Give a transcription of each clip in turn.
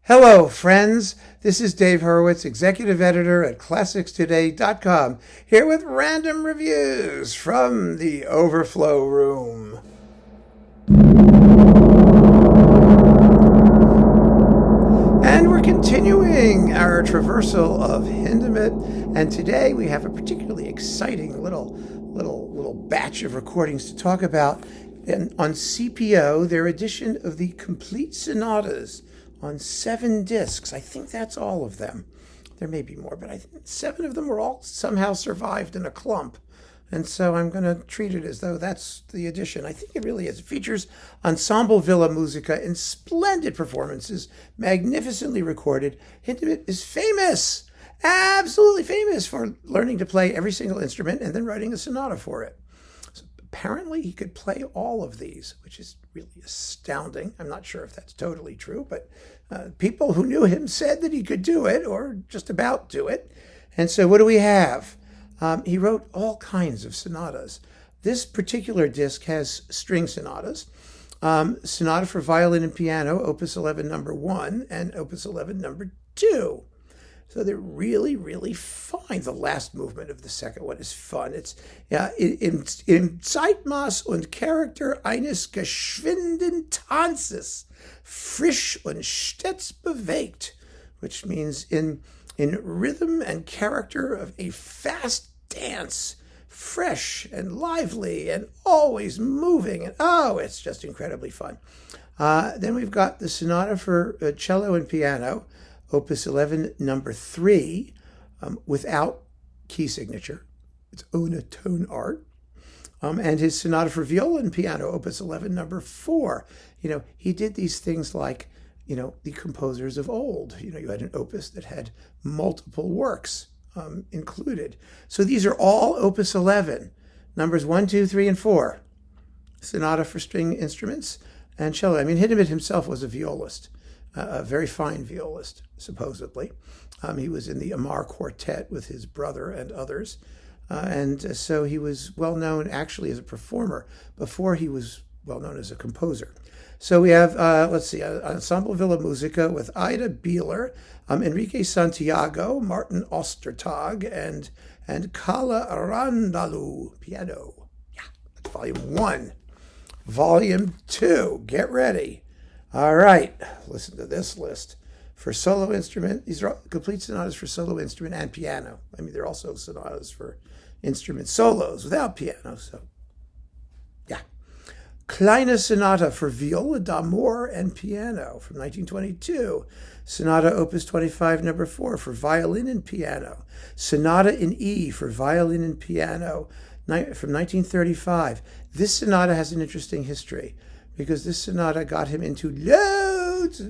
Hello, friends. This is Dave Hurwitz, executive editor at ClassicsToday.com, here with random reviews from the Overflow room. And we're continuing our traversal of Hindemith, and today we have a particularly exciting little batch of recordings to talk about. And on CPO, their edition of the complete sonatas on 7 discs. I think that's all of them. There may be more, but I think 7 of them were all somehow survived in a clump. And so I'm going to treat it as though that's the edition. I think it really is. It features Ensemble Villa Musica in splendid performances, magnificently recorded. Hindemith is famous, absolutely famous, for learning to play every single instrument and then writing a sonata for it. So apparently he could play all of these, which is really astounding. I'm not sure if that's totally true, but people who knew him said that he could do it, or just about do it. And so what do we have? He wrote all kinds of sonatas. This particular disc has string sonatas. Sonata for violin and piano, Opus 11 number 1, and Opus 11 number 2. So they're really, really fine. The last movement of the second one is fun. It's im Zeitmaß und Charakter eines geschwinden Tanzes, frisch und stets bewegt, which means in rhythm and character of a fast dance, fresh and lively and always moving. And it's just incredibly fun. Then we've got the Sonata for cello and piano, Opus 11, number 3, without key signature. It's ohne Tonart. And his Sonata for viola and piano, Opus 11, number 4. He did these things like, the composers of old. You had an opus that had multiple works included. So these are all Opus 11, numbers 1, 2, 3, and 4. Sonata for string instruments and cello. Hindemith himself was a violist. A very fine violist, supposedly. He was in the Amar Quartet with his brother and others. And so he was well known actually as a performer before he was well known as a composer. So we have, Ensemble Villa Musica with Ida Bieler, Enrique Santiago, Martin Ostertag, and Kala Randalu, piano. Yeah, that's volume 1. Volume 2, get ready. All right, listen to this list. For solo instrument, these are complete sonatas for solo instrument and piano. They're also sonatas for instrument solos without piano. So, yeah. Kleine Sonata for viola d'amore and piano from 1922. Sonata Opus 25, number 4 for violin and piano. Sonata in E for violin and piano from 1935. This sonata has an interesting history, because this sonata got him into loads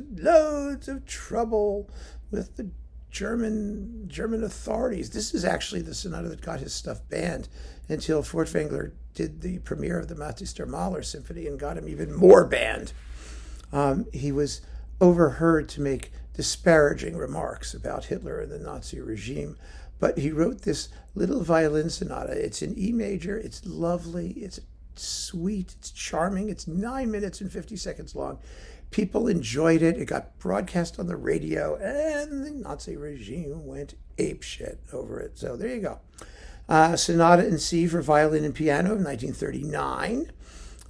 of trouble with the German authorities. This is actually the sonata that got his stuff banned until Furtwängler did the premiere of the Matthäus der Mahler Symphony and got him even more banned. He was overheard to make disparaging remarks about Hitler and the Nazi regime, but he wrote this little violin sonata. It's in E major. It's lovely. It's sweet, it's charming, it's 9 minutes and 50 seconds long. People enjoyed it. It got broadcast on the radio, and the Nazi regime went apeshit over it. So there you go. Sonata in C for violin and piano of 1939,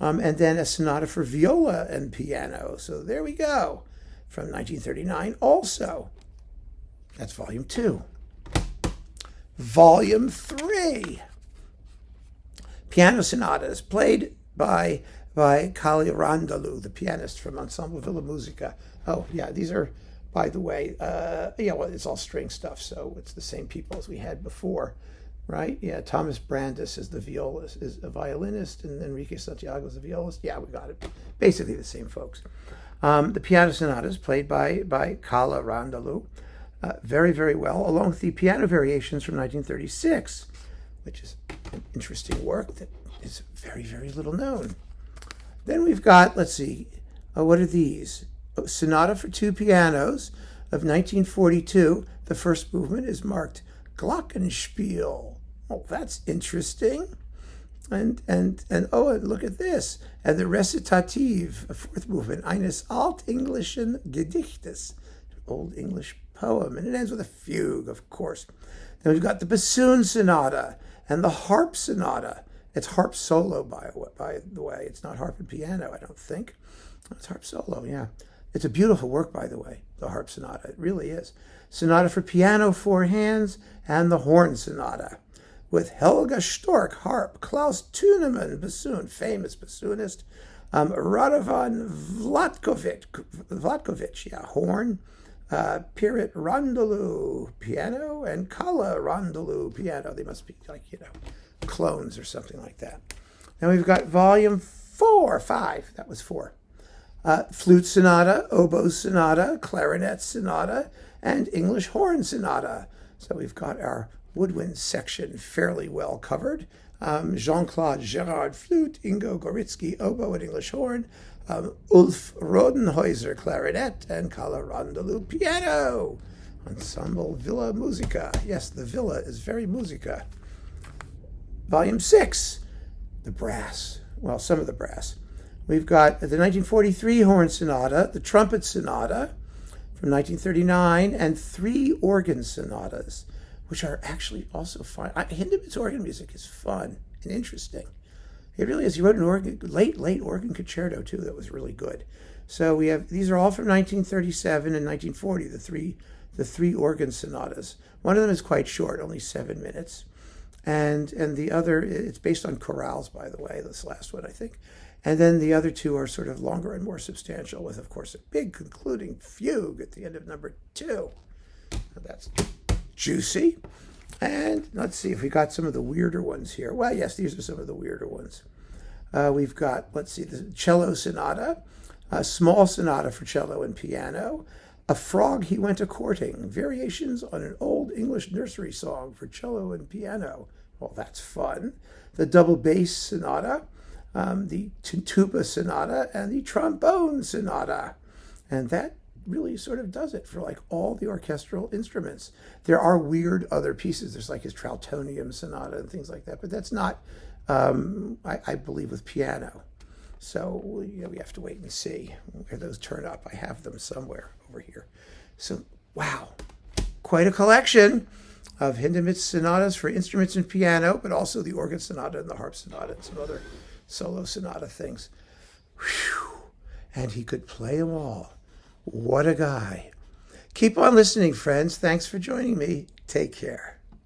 and then a sonata for viola and piano. So there we go, from 1939 also. That's volume 2. Volume 3. Piano sonatas played by Kali Randalu, the pianist from Ensemble Villa Musica. Oh, yeah, these are, by the way, it's all string stuff, so it's the same people as we had before, right? Yeah, Thomas Brandis is a violinist, and Enrique Santiago is a violist. Yeah, we got it. Basically the same folks. The piano sonatas played by Kala Randalu, very, very well, along with the piano variations from 1936, which is an interesting work that is very, very little known. Then we've got, what are these? Sonata for 2 pianos of 1942. The first movement is marked Glockenspiel. Oh, that's interesting. And look at this. And the Recitative, a 4th movement, eines altenglischen Gedichtes, Old English poem. And it ends with a fugue, of course. Then we've got the bassoon sonata and the harp sonata. It's harp solo, by the way. It's not harp and piano, I don't think. It's harp solo, yeah. It's a beautiful work, by the way, the harp sonata. It really is. Sonata for piano, 4 hands, and the horn sonata with Helga Stork, harp, Klaus Thunemann, bassoon, famous bassoonist, Radovan Vlatkovic, yeah, horn, Pirit Rondelou, piano, and Kala Rondelou, piano. They must be like, clones or something like that. Now we've got volume 5, that was 4. Flute sonata, oboe sonata, clarinet sonata, and English horn sonata. So we've got our woodwind section fairly well covered. Jean-Claude Gerard, flute, Ingo Goritsky, oboe and English horn, Ulf Rodenhäuser, clarinet, and Kala Rondelou, piano. Ensemble Villa Musica. Yes, the villa is very musica. Volume 6, the brass. Well, some of the brass. We've got the 1943 horn sonata, the trumpet sonata from 1939, and 3 organ sonatas, which are actually also fun. Hindemith's organ music is fun and interesting. It really is. He wrote an late organ concerto, too, that was really good. So we have, these are all from 1937 and 1940, the three organ sonatas. One of them is quite short, only 7 minutes. And the other, it's based on chorales, by the way, this last one, I think. And then the other 2 are sort of longer and more substantial with, of course, a big concluding fugue at the end of number 2. That's juicy. And let's see if we got some of the weirder ones here. Well, yes, these are some of the weirder ones. We've got, let's see, the cello sonata, a small sonata for cello and piano, A Frog He Went A-Courting, variations on an old English nursery song for cello and piano. Well, that's fun. The double bass sonata, the tuba sonata, and the trombone sonata. And that really sort of does it for like all the orchestral instruments. There are weird other pieces. There's like his Trautonium sonata and things like that, but that's not, I believe, with piano. So we have to wait and see where those turn up. I have them somewhere over here. So, wow, quite a collection of Hindemith's sonatas for instruments and piano, but also the organ sonata and the harp sonata and some other solo sonata things. Whew. And he could play them all. What a guy. Keep on listening, friends. Thanks for joining me. Take care.